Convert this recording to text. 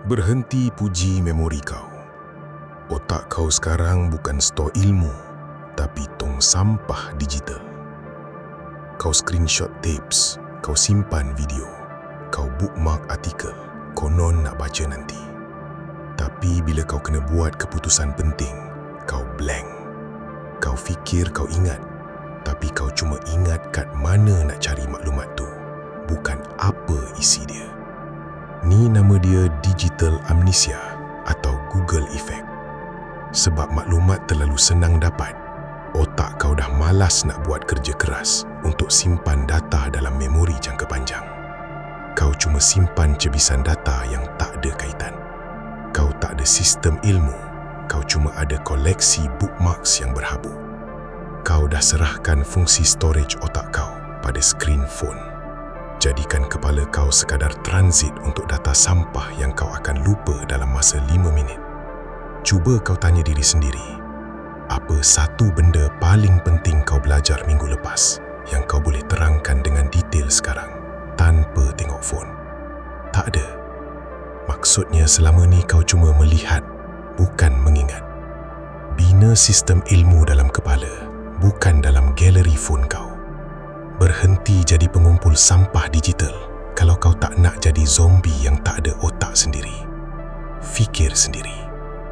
Berhenti puji memori kau. Otak kau sekarang bukan stor ilmu, tapi tong sampah digital. Kau screenshot tapes, kau simpan video, kau bookmark artikel, konon nak baca nanti. Tapi bila kau kena buat keputusan penting, kau blank. Kau fikir kau ingat, tapi kau cuma ingat kat mana nak cari maklumat tu, bukan apa isi dia. Ni nama dia digital amnesia atau Google Effect. Sebab maklumat terlalu senang dapat, otak kau dah malas nak buat kerja keras untuk simpan data dalam memori jangka panjang. Kau cuma simpan cebisan data yang tak ada kaitan. Kau tak ada sistem ilmu, kau cuma ada koleksi bookmarks yang berhabuk. Kau dah serahkan fungsi storage otak kau pada skrin phone. Jadikan kepala kau sekadar transit untuk data sampah yang kau akan lupa dalam masa 5 minit. Cuba kau tanya diri sendiri, apa satu benda paling penting kau belajar minggu lepas yang kau boleh terangkan dengan detail sekarang tanpa tengok phone? Tak ada. Maksudnya selama ni kau cuma melihat, bukan mengingat. Bina sistem ilmu dalam kepala, bukan dalam galeri phone kau. Berhenti jadi pengumpul sampah digital kalau kau tak nak jadi zombie yang tak ada otak sendiri. Fikir sendiri.